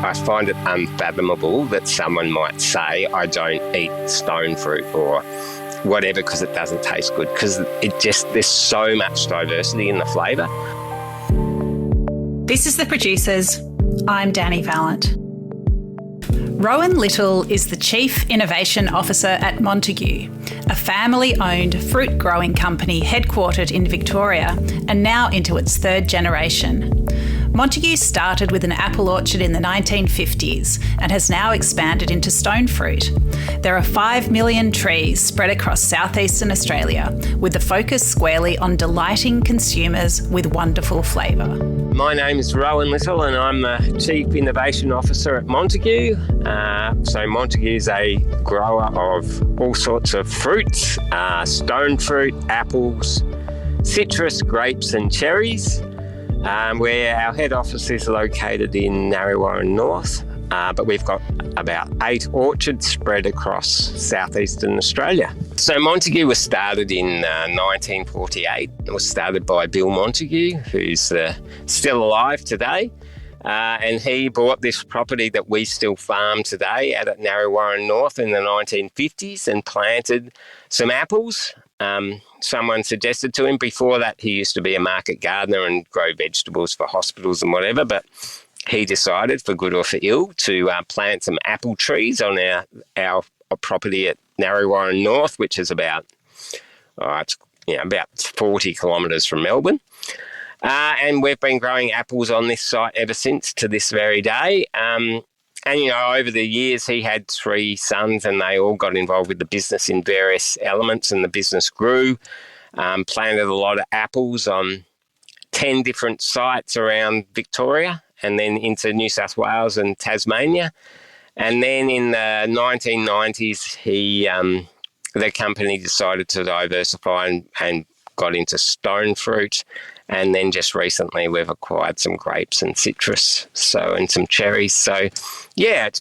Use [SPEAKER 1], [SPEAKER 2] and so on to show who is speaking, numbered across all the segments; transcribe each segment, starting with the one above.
[SPEAKER 1] I find it unfathomable that someone might say, I don't eat stone fruit or whatever because it doesn't taste good, because there's so much diversity in the flavour.
[SPEAKER 2] This is The Producers. I'm Dani Valent. Rowan Little is the Chief Innovation Officer at Montague, a family-owned fruit-growing company headquartered in Victoria and now into its third generation. Montague started with an apple orchard in the 1950s and has now expanded into stone fruit. There are 5 million trees spread across southeastern Australia, with the focus squarely on delighting consumers with wonderful flavour.
[SPEAKER 1] My name is Rowan Little and I'm the Chief Innovation Officer at Montague. So Montague is a grower of all sorts of fruits, stone fruit, apples, citrus, grapes and cherries. Where our head office is located in Narre North, but we've got about 8 orchards spread across southeastern Australia. So Montague was started in 1948. It was started by Bill Montague, who's still alive today. And he bought this property that we still farm today out at Narre North in the 1950s and planted some apples. Someone suggested to him, before that he used to be a market gardener and grow vegetables for hospitals and whatever, but he decided, for good or for ill, to plant some apple trees on our property at Narre North, which is about 40 kilometres from Melbourne. And we've been growing apples on this site ever since, to this very day. And, over the years, he had 3 sons and they all got involved with the business in various elements, and the business grew, planted a lot of apples on 10 different sites around Victoria and then into New South Wales and Tasmania. And then in the 1990s, the company decided to diversify and got into stone fruit. And then just recently we've acquired some grapes and citrus, and some cherries. So, yeah, it's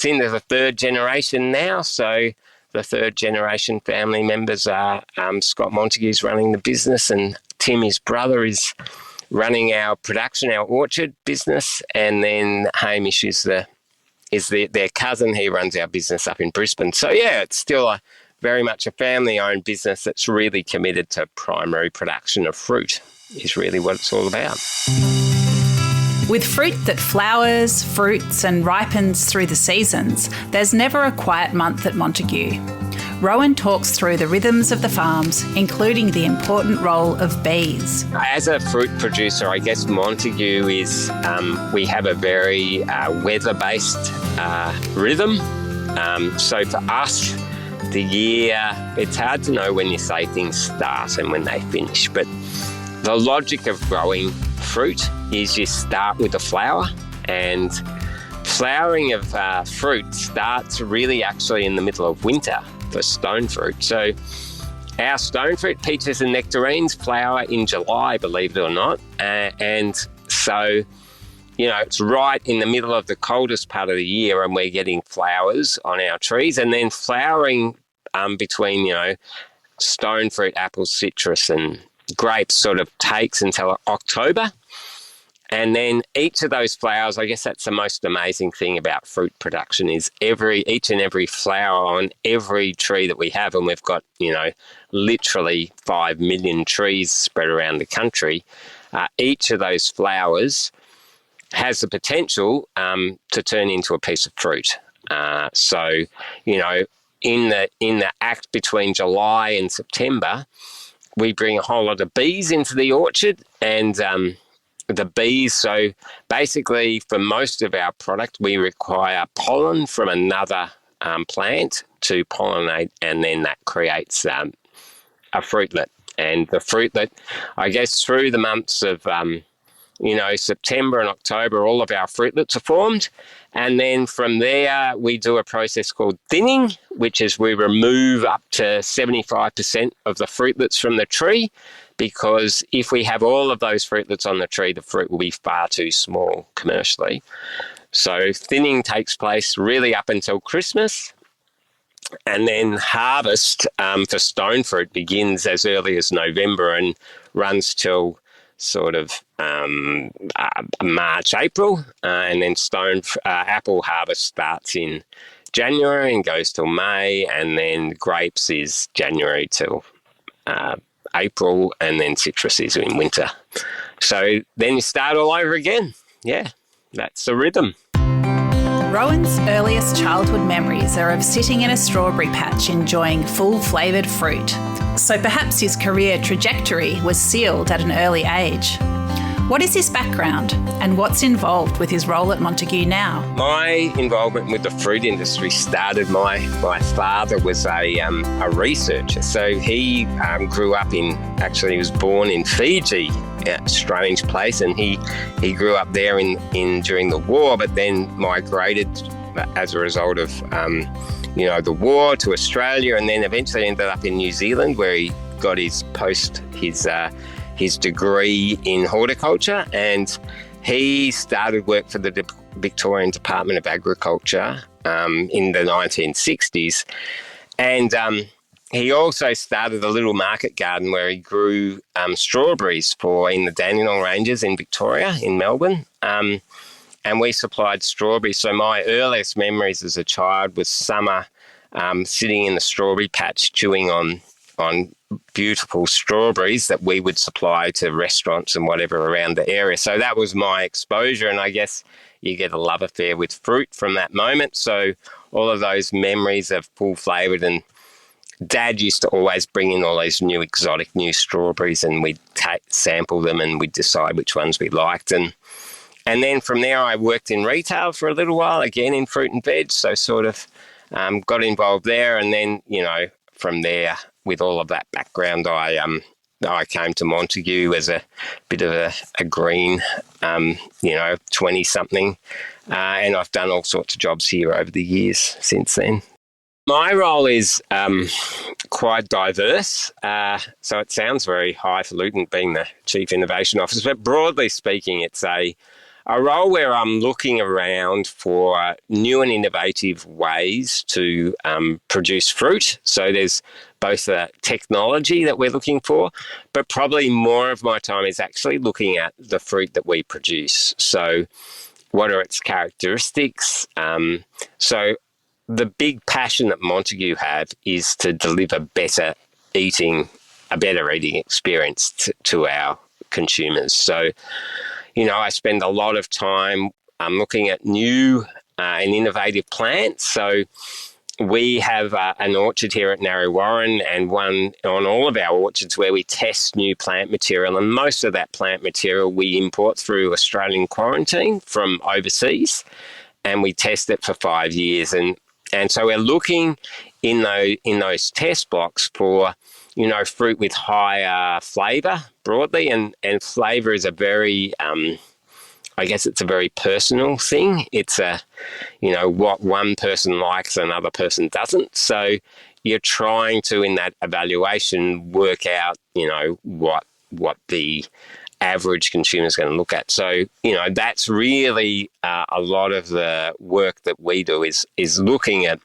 [SPEAKER 1] into the third generation now. So the third generation family members are Scott Montague's running the business, and Tim, his brother, is running our production, our orchard business. And then Hamish is their cousin. He runs our business up in Brisbane. So, yeah, it's still very much a family-owned business that's really committed to primary production of fruit, is really what it's all about.
[SPEAKER 2] With fruit that flowers, fruits and ripens through the seasons, there's never a quiet month at Montague. Rowan talks through the rhythms of the farms, including the important role of bees.
[SPEAKER 1] As a fruit producer, I guess Montague is, we have a very weather-based rhythm. So for us, the year, it's hard to know when you say things start and when they finish, but the logic of growing fruit is you start with the flower, and flowering of fruit starts really actually in the middle of winter for stone fruit. So our stone fruit, peaches and nectarines, flower in July, believe it or not. And so, it's right in the middle of the coldest part of the year, and we're getting flowers on our trees, and then flowering between, stone fruit, apples, citrus and grapes sort of takes until October. And then each of those flowers, I guess that's the most amazing thing about fruit production, is each and every flower on every tree that we have, and we've got, literally 5 million trees spread around the country, each of those flowers has the potential to turn into a piece of fruit. So, in the act between July and September, we bring a whole lot of bees into the orchard, and the bees, so basically for most of our product, we require pollen from another plant to pollinate, and then that creates a fruitlet. And the fruitlet, I guess through the months of September and October, all of our fruitlets are formed. And then from there, we do a process called thinning, which is we remove up to 75% of the fruitlets from the tree, because if we have all of those fruitlets on the tree, the fruit will be far too small commercially. So thinning takes place really up until Christmas. And then harvest for stone fruit begins as early as November and runs till sort of March, April, and then apple harvest starts in January and goes till May, and then grapes is January till April, and then citrus is in winter. So then you start all over again. Yeah, that's the rhythm.
[SPEAKER 2] Rowan's earliest childhood memories are of sitting in a strawberry patch enjoying full flavoured fruit. So perhaps his career trajectory was sealed at an early age. What is his background and what's involved with his role at Montague now?
[SPEAKER 1] My involvement with the fruit industry started, my father was a researcher. So he grew up he was born in Fiji, a strange place, and he grew up there during the war, but then migrated as a result of the war to Australia, and then eventually ended up in New Zealand, where he got his degree in horticulture, and he started work for the Victorian Department of Agriculture in the 1960s. And he also started a little market garden where he grew strawberries in the Dandenong Ranges in Victoria, in Melbourne. And we supplied strawberries. So my earliest memories as a child was summer sitting in the strawberry patch chewing on beautiful strawberries that we would supply to restaurants and whatever around the area. So that was my exposure, and I guess you get a love affair with fruit from that moment. So all of those memories of full flavoured, and Dad used to always bring in all these exotic new strawberries, and we'd sample them and we'd decide which ones we liked. And then from there I worked in retail for a little while, again in fruit and veg, so sort of got involved there. And then, from there, with all of that background, I came to Montague as a bit of a green, 20-something, and I've done all sorts of jobs here over the years since then. My role is quite diverse, so it sounds very highfalutin being the Chief Innovation Officer, but broadly speaking, it's a role where I'm looking around for new and innovative ways to produce fruit. So there's both the technology that we're looking for, but probably more of my time is actually looking at the fruit that we produce. So what are its characteristics? So the big passion that Montague have is to deliver a better eating experience to our consumers. So I spend a lot of time looking at new and innovative plants. So we have an orchard here at Narre Warren, and one on all of our orchards where we test new plant material. And most of that plant material we import through Australian quarantine from overseas, and we test it for 5 years. And so we're looking in those test blocks for fruit with higher flavour broadly, and flavour is a very, I guess it's a very personal thing. It's what one person likes, another person doesn't. So you're trying to, in that evaluation, work out, what the average consumer is going to look at. So, that's really a lot of the work that we do is looking at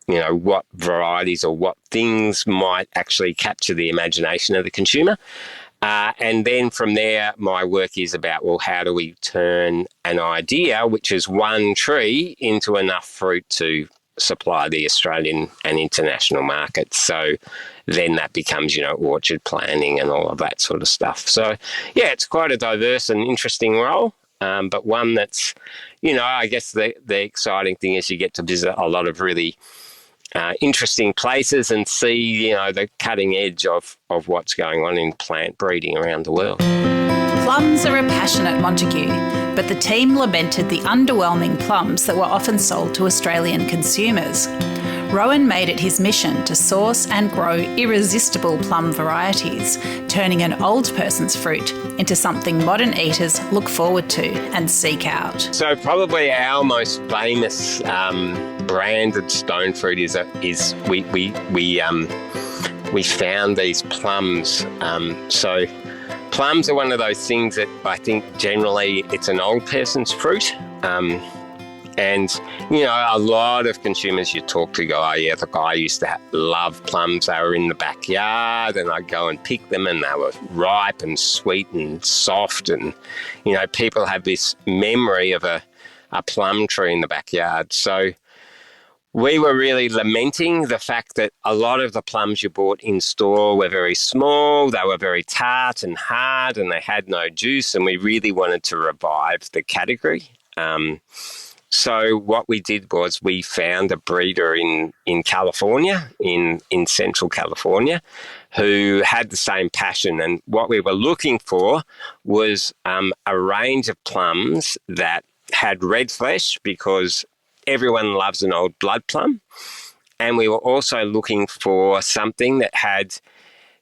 [SPEAKER 1] what varieties or what things might actually capture the imagination of the consumer. And then from there, my work is about, how do we turn an idea, which is one tree, into enough fruit to supply the Australian and international markets. So then that becomes, orchard planning and all of that sort of stuff. So, yeah, it's quite a diverse and interesting role. But one that's, I guess the exciting thing is you get to visit a lot of really interesting places and see, the cutting edge of what's going on in plant breeding around the world.
[SPEAKER 2] Plums are a passion at Montague, but the team lamented the underwhelming plums that were often sold to Australian consumers. Rowan made it his mission to source and grow irresistible plum varieties, turning an old person's fruit into something modern eaters look forward to and seek out. So
[SPEAKER 1] probably our most famous branded stone fruit is we found these plums. So plums are one of those things that I think generally it's an old person's fruit. And, you know, a lot of consumers you talk to go, oh, yeah, the guy used to love plums. They were in the backyard and I'd go and pick them and they were ripe and sweet and soft. And, you know, people have this memory of a plum tree in the backyard. So we were really lamenting the fact that a lot of the plums you bought in store were very small, they were very tart and hard, and they had no juice, and we really wanted to revive the category. So what we did was we found a breeder in California, in central California, who had the same passion. And what we were looking for was a range of plums that had red flesh, because everyone loves an old blood plum. And we were also looking for something that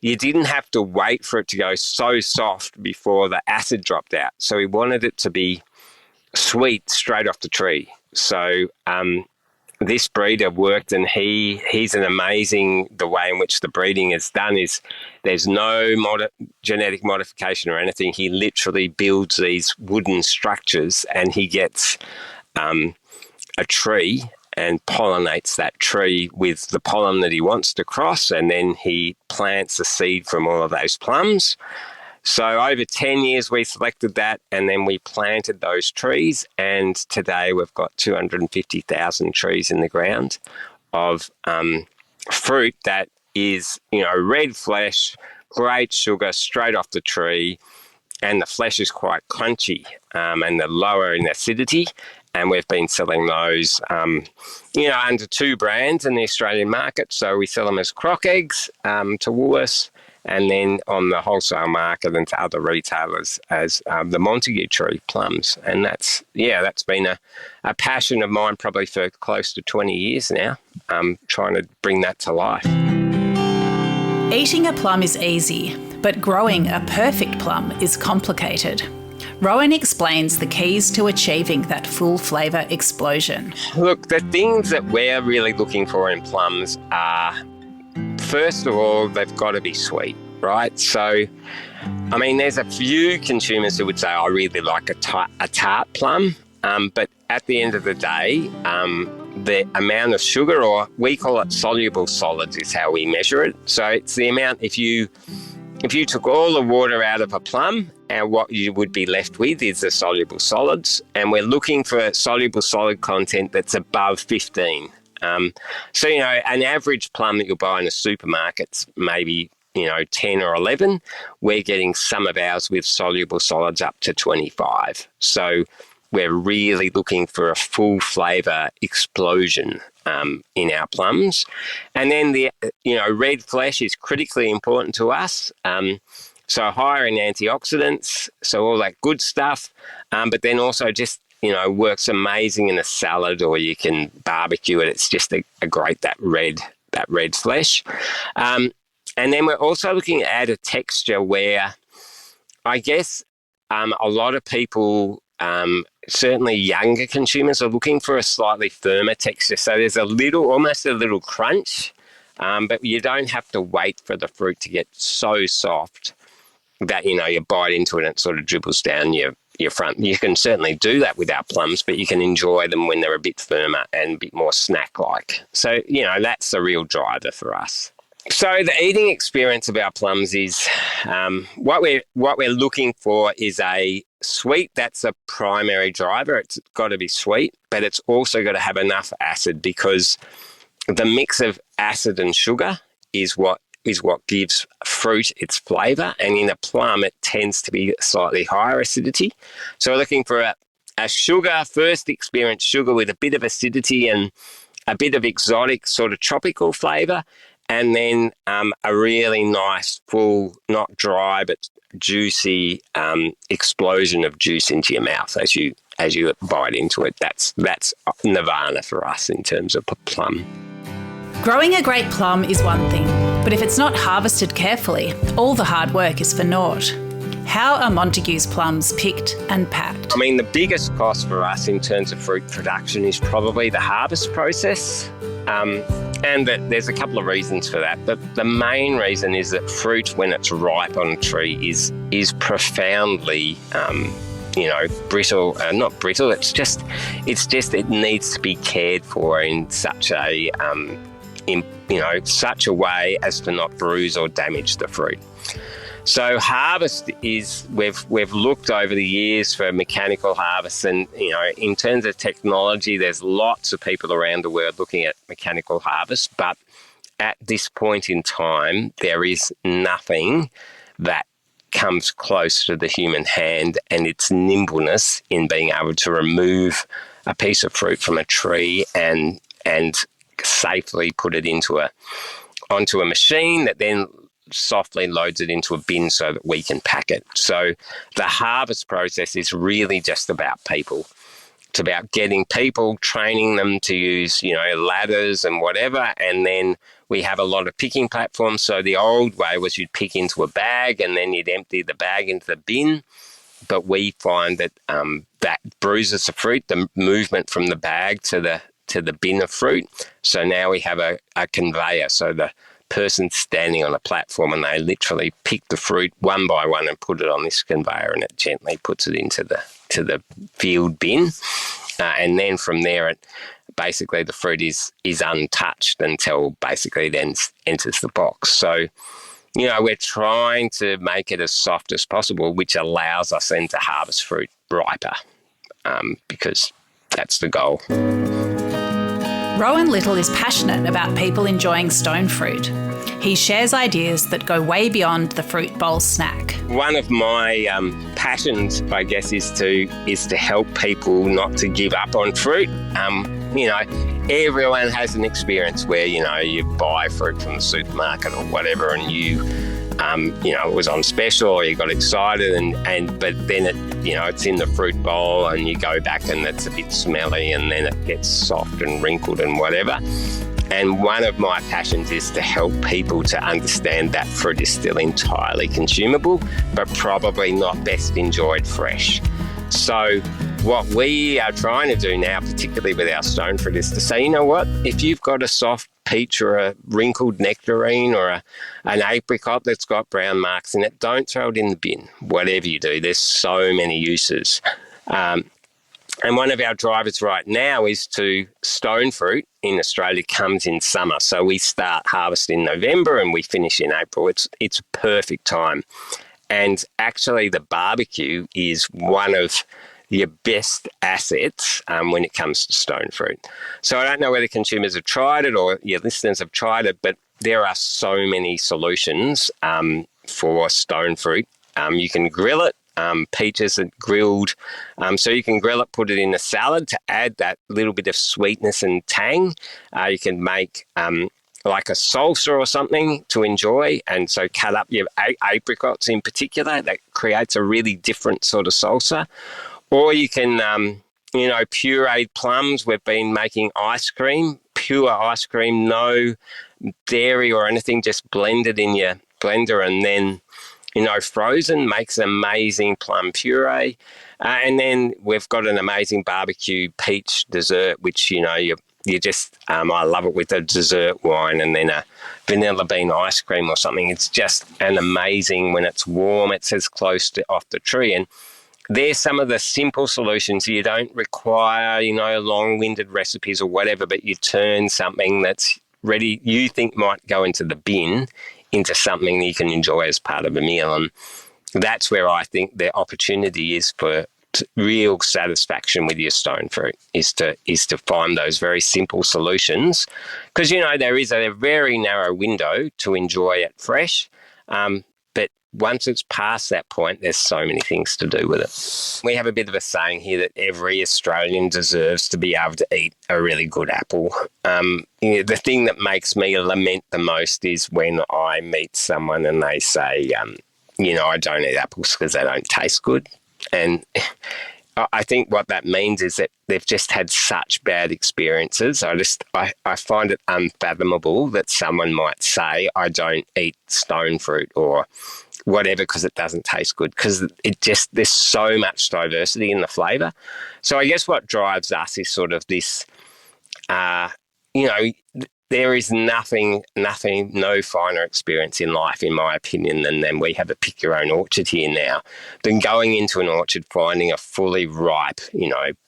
[SPEAKER 1] you didn't have to wait for it to go so soft before the acid dropped out. So we wanted it to be sweet straight off the tree. So this breeder worked, and he's an amazing, the way in which the breeding is done is there's no genetic modification or anything. He literally builds these wooden structures, and he gets a tree and pollinates that tree with the pollen that he wants to cross, and then he plants the seed from all of those plums. So over 10 years we selected that, and then we planted those trees, and today we've got 250,000 trees in the ground of fruit that is, you know, red flesh, great sugar straight off the tree, and the flesh is quite crunchy and they're lower in acidity. And we've been selling those, you know, under two brands in the Australian market. So we sell them as crock eggs to Woolworths, and then on the wholesale market and to other retailers as the Montague tree plums. And that's been a passion of mine probably for close to 20 years now, trying to bring that to life.
[SPEAKER 2] Eating a plum is easy, but growing a perfect plum is complicated. Rowan explains the keys to achieving that full flavour explosion.
[SPEAKER 1] Look, the things that we're really looking for in plums are, first of all, they've got to be sweet, right? So, I mean, there's a few consumers who would say, I really like a tart plum, but at the end of the day, the amount of sugar, or we call it soluble solids, is how we measure it. So it's the amount, if you took all the water out of a plum, and what you would be left with is the soluble solids, and we're looking for soluble solid content that's above 15. So, you know, an average plum that you'll buy in a supermarket's maybe, you know, 10 or 11. We're getting some of ours with soluble solids up to 25. So we're really looking for a full flavour explosion in our plums. And then the, you know, red flesh is critically important to us. So higher in antioxidants, so all that good stuff. But then also just, you know, works amazing in a salad, or you can barbecue it. It's just a great, that red flesh. And then we're also looking at a texture where I guess a lot of people, certainly younger consumers, are looking for a slightly firmer texture. So there's almost a little crunch, but you don't have to wait for the fruit to get so soft that, you know, you bite into it and it sort of dribbles down your front. You can certainly do that with our plums, but you can enjoy them when they're a bit firmer and a bit more snack-like. So, you know, that's the real driver for us. So the eating experience of our plums is what we're looking for is a sweet. That's a primary driver. It's got to be sweet, but it's also got to have enough acid, because the mix of acid and sugar is what gives fruit its flavour. And in a plum, it tends to be slightly higher acidity. So we're looking for a sugar, first experience sugar with a bit of acidity and a bit of exotic sort of tropical flavour. And then a really nice, full, not dry, but juicy explosion of juice into your mouth as you bite into it. That's nirvana for us in terms of plum.
[SPEAKER 2] Growing a great plum is one thing, but if it's not harvested carefully, all the hard work is for naught. How are Montague's plums picked and packed?
[SPEAKER 1] I mean, the biggest cost for us in terms of fruit production is probably the harvest process. And there's a couple of reasons for that. But the main reason is that fruit, when it's ripe on a tree, is profoundly brittle, not brittle. It's just it needs to be cared for in such a such a way as to not bruise or damage the fruit. So harvest is, we've looked over the years for mechanical harvest, and in terms of technology, there's lots of people around the world looking at mechanical harvest, but at this point in time, there is nothing that comes close to the human hand and its nimbleness in being able to remove a piece of fruit from a tree and safely put it onto a machine that then softly loads it into a bin so that we can pack it. So the harvest process is really just about people. It's about getting people, training them to use, ladders and whatever, and then we have a lot of picking platforms. So the old way was you'd pick into a bag and then you'd empty the bag into the bin. But we find that that bruises the fruit, the movement from the bag to the bin of fruit. So now we have a conveyor. So the person's standing on a platform and they literally pick the fruit one by one and put it on this conveyor, and it gently puts it into the field bin. And then from there, basically the fruit is untouched until basically then enters the box. So, we're trying to make it as soft as possible, which allows us then to harvest fruit riper, because that's the goal.
[SPEAKER 2] Rowan Little is passionate about people enjoying stone fruit. He shares ideas that go way beyond the fruit bowl snack.
[SPEAKER 1] One of my passions, I guess, is to help people not to give up on fruit. Everyone has an experience where, you buy fruit from the supermarket or whatever, and it was on special, or you got excited, but then it's in the fruit bowl and you go back and it's a bit smelly and then it gets soft and wrinkled and whatever. And one of my passions is to help people to understand that fruit is still entirely consumable, but probably not best enjoyed fresh. So what we are trying to do now, particularly with our stone fruit, is to say, if you've got a soft peach or a wrinkled nectarine or an apricot that's got brown marks in it, don't throw it in the bin. Whatever you do, there's so many uses. And one of our drivers right now is to stone fruit in Australia comes in summer. So we start harvest in November and we finish in April. It's a perfect time. And actually the barbecue is one of your best assets when it comes to stone fruit. So I don't know whether consumers have tried it or your listeners have tried it, but there are so many solutions for stone fruit. You can grill it. Peaches are grilled. So you can grill it, put it in a salad to add that little bit of sweetness and tang. You can make like a salsa or something to enjoy, and so cut up your apricots in particular. That creates a really different sort of salsa. Or you can, pureed plums. We've been making ice cream, pure ice cream, no dairy or anything, just blended in your blender and then frozen, makes amazing plum puree. And then we've got an amazing barbecue peach dessert, which, you just, I love it with a dessert wine and then a vanilla bean ice cream or something. It's just an amazing, when it's warm, it's as close to off the tree. And there's some of the simple solutions. You don't require, long-winded recipes or whatever, but you turn something that's ready, you think might go into the bin, into something that you can enjoy as part of a meal. And that's where I think the opportunity is for real satisfaction with your stone fruit, is to find those very simple solutions. Because, there is a very narrow window to enjoy it fresh. But once it's past that point, there's so many things to do with it. We have a bit of a saying here that every Australian deserves to be able to eat a really good apple. The thing that makes me lament the most is when I meet someone and they say, I don't eat apples because they don't taste good. And I think what that means is that they've just had such bad experiences. I find it unfathomable that someone might say, I don't eat stone fruit or whatever because it doesn't taste good, because there's so much diversity in the flavour. So I guess what drives us is sort of this, there's there is nothing, no finer experience in life, in my opinion, than we have a pick your own orchard here now, than going into an orchard, finding a fully ripe,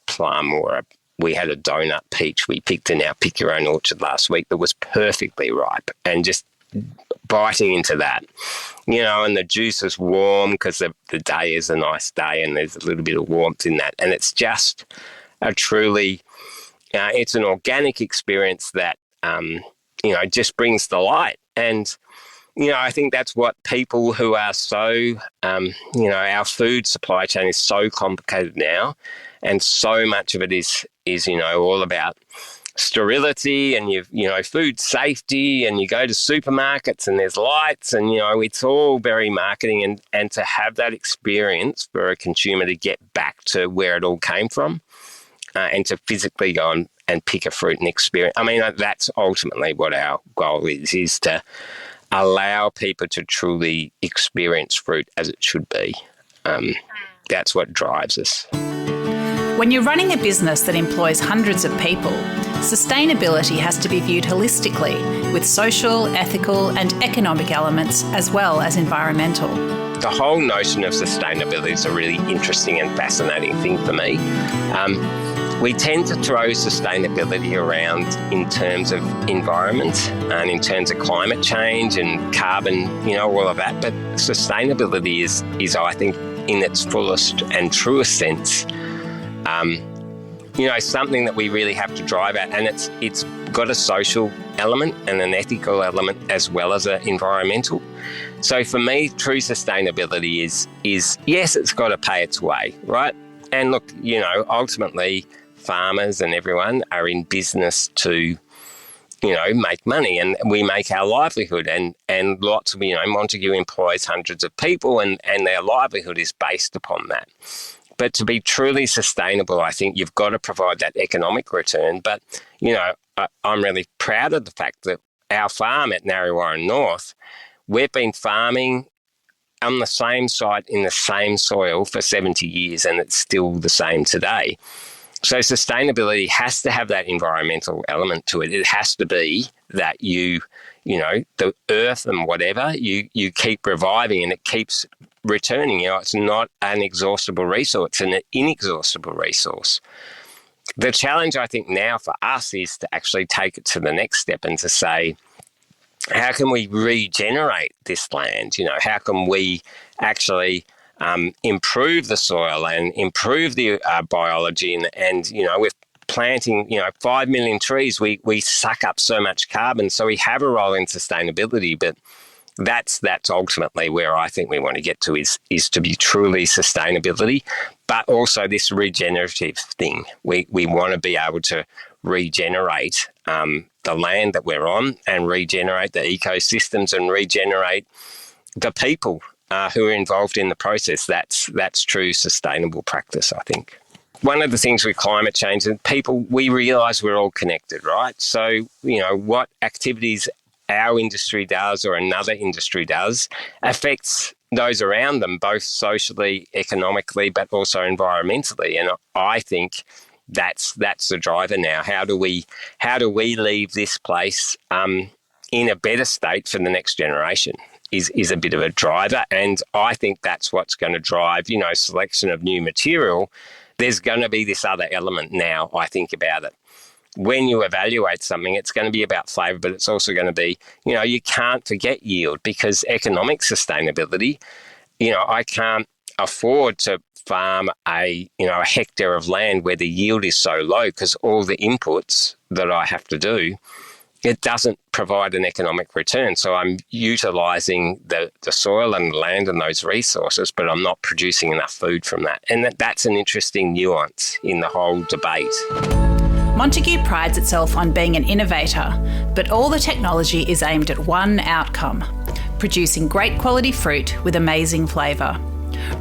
[SPEAKER 1] plum, or we had a donut peach we picked in our pick your own orchard last week that was perfectly ripe, and just biting into that, and the juice is warm because the day is a nice day and there's a little bit of warmth in that. And it's just a truly, it's an organic experience that, just brings delight. And, I think that's what people who are so, our food supply chain is so complicated now, and so much of it is all about sterility and food safety, and you go to supermarkets and there's lights, and it's all very marketing, and to have that experience for a consumer to get back to where it all came from, and to physically go and pick a fruit and experience. I mean, that's ultimately what our goal is to allow people to truly experience fruit as it should be. That's what drives us.
[SPEAKER 2] When you're running a business that employs hundreds of people, sustainability has to be viewed holistically, with social, ethical and economic elements as well as environmental.
[SPEAKER 1] The whole notion of sustainability is a really interesting and fascinating thing for me. We tend to throw sustainability around in terms of environment and in terms of climate change and carbon, all of that. But sustainability is I think, in its fullest and truest sense, something that we really have to drive at, and it's got a social element and an ethical element as well as an environmental. So for me, true sustainability is yes, it's got to pay its way, right? And look, ultimately, farmers and everyone are in business to, make money, and we make our livelihood, and lots of, Montague employs hundreds of people, and their livelihood is based upon that. But to be truly sustainable, I think you've got to provide that economic return. But, I'm really proud of the fact that our farm at Narre North, we've been farming on the same site in the same soil for 70 years, and it's still the same today. So sustainability has to have that environmental element to it. It has to be that the earth and whatever, you keep reviving and it keeps returning. It's not an exhaustible resource, it's an inexhaustible resource. The challenge, I think, now for us is to actually take it to the next step and to say, how can we regenerate this land? How can we actually improve the soil and improve the biology, and with planting 5 million trees, we suck up so much carbon, so we have a role in sustainability. But that's ultimately where I think we want to get to is to be truly sustainability, but also this regenerative thing. We want to be able to regenerate the land that we're on, and regenerate the ecosystems, and regenerate the people who are involved in the process. That's true sustainable practice, I think. One of the things with climate change, and people, we realise we're all connected, right? So, what activities our industry does or another industry does affects those around them, both socially, economically, but also environmentally. And I think that's the driver now. How do we leave this place in a better state for the next generation? Is a bit of a driver, and I think that's what's going to drive, selection of new material. There's going to be this other element now, I think, about it. When you evaluate something, it's going to be about flavour, but it's also going to be, you can't forget yield, because economic sustainability, I can't afford to farm a hectare of land where the yield is so low, because all the inputs that I have to do, it doesn't provide an economic return. So I'm utilising the soil and the land and those resources, but I'm not producing enough food from that. And that's an interesting nuance in the whole debate.
[SPEAKER 2] Montague prides itself on being an innovator, but all the technology is aimed at one outcome: producing great quality fruit with amazing flavour.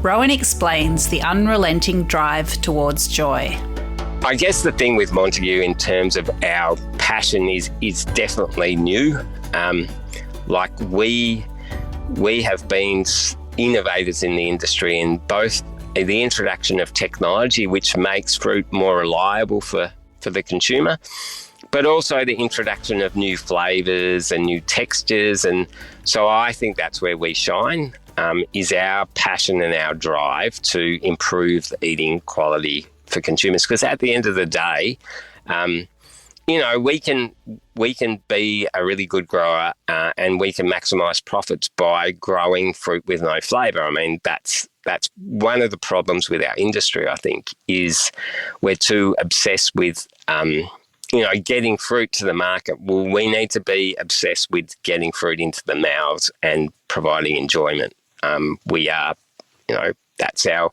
[SPEAKER 2] Rowan explains the unrelenting drive towards joy.
[SPEAKER 1] I guess the thing with Montague in terms of our passion is definitely new. We have been innovators in the industry in both the introduction of technology, which makes fruit more reliable for the consumer, but also the introduction of new flavours and new textures. And so I think that's where we shine, is our passion and our drive to improve the eating quality for consumers. Because at the end of the day, we can be a really good grower and we can maximise profits by growing fruit with no flavour. I mean, that's one of the problems with our industry, I think, is we're too obsessed with, getting fruit to the market. Well, we need to be obsessed with getting fruit into the mouths and providing enjoyment. That's our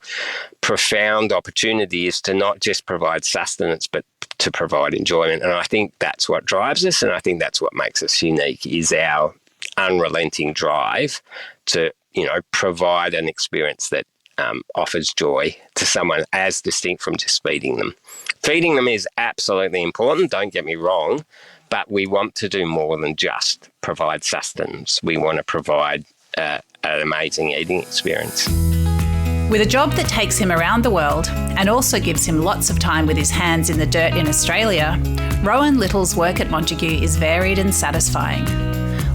[SPEAKER 1] profound opportunity, is to not just provide sustenance, but to provide enjoyment. And I think that's what drives us, and I think that's what makes us unique, is our unrelenting drive to, provide an experience that offers joy to someone, as distinct from just feeding them. Feeding them is absolutely important, don't get me wrong, but we want to do more than just provide sustenance. We want to provide an amazing eating experience.
[SPEAKER 2] With a job that takes him around the world and also gives him lots of time with his hands in the dirt in Australia, Rowan Little's work at Montague is varied and satisfying.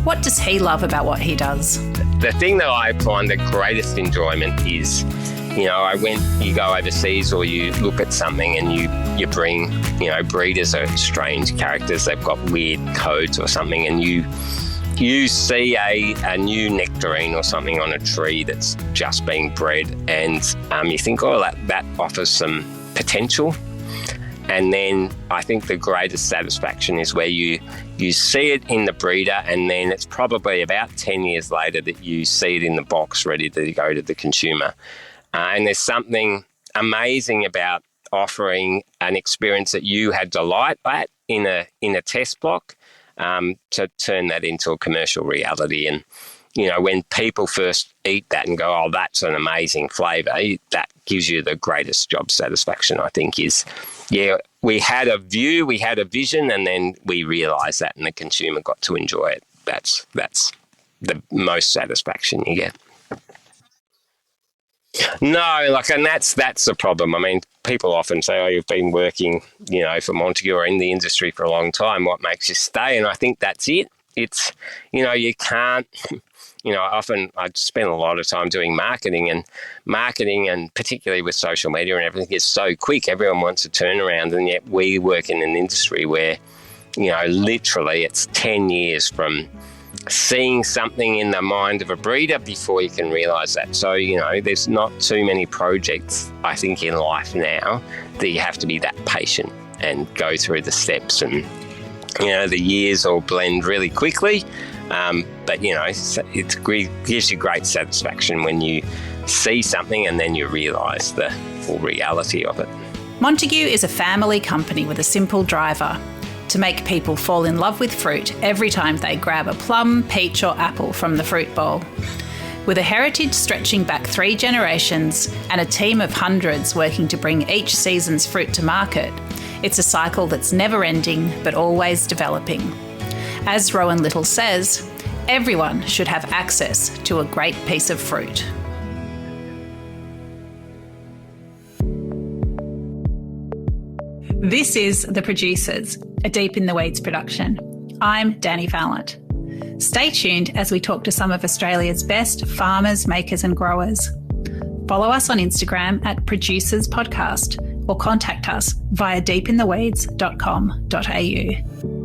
[SPEAKER 2] What does he love about what he does?
[SPEAKER 1] The thing that I find the greatest enjoyment is, you go overseas or you look at something and you bring, breeders are strange characters, they've got weird codes or something, and you see a new nectarine or something on a tree that's just being bred, and you think, that offers some potential. And then I think the greatest satisfaction is where you see it in the breeder, and then it's probably about 10 years later that you see it in the box ready to go to the consumer. And there's something amazing about offering an experience that you had delight at in a test block, to turn that into a commercial reality. And, when people first eat that and go, oh, that's an amazing flavour, that gives you the greatest job satisfaction, I think, is, we had a view, we had a vision, and then we realised that and the consumer got to enjoy it. That's the most satisfaction you get. No, and that's the problem. I mean, people often say, oh, you've been working, for Montague or in the industry for a long time. What makes you stay? And I think that's it. It's, you can't, often I spend a lot of time doing marketing and particularly with social media and everything is so quick. Everyone wants a turnaround, and yet we work in an industry where, literally it's 10 years from seeing something in the mind of a breeder before you can realise that. So, there's not too many projects, I think, in life now that you have to be that patient and go through the steps, and, the years all blend really quickly. But, it gives you great satisfaction when you see something and then you realise the full reality of it.
[SPEAKER 2] Montague is a family company with a simple driver: to make people fall in love with fruit every time they grab a plum, peach or apple from the fruit bowl. With a heritage stretching back 3 generations and a team of hundreds working to bring each season's fruit to market, it's a cycle that's never ending but always developing. As Rowan Little says, everyone should have access to a great piece of fruit. This is The Producers, a Deep in the Weeds production. I'm Dani Valent. Stay tuned as we talk to some of Australia's best farmers, makers and growers. Follow us on Instagram at Producers Podcast or contact us via deepintheweeds.com.au.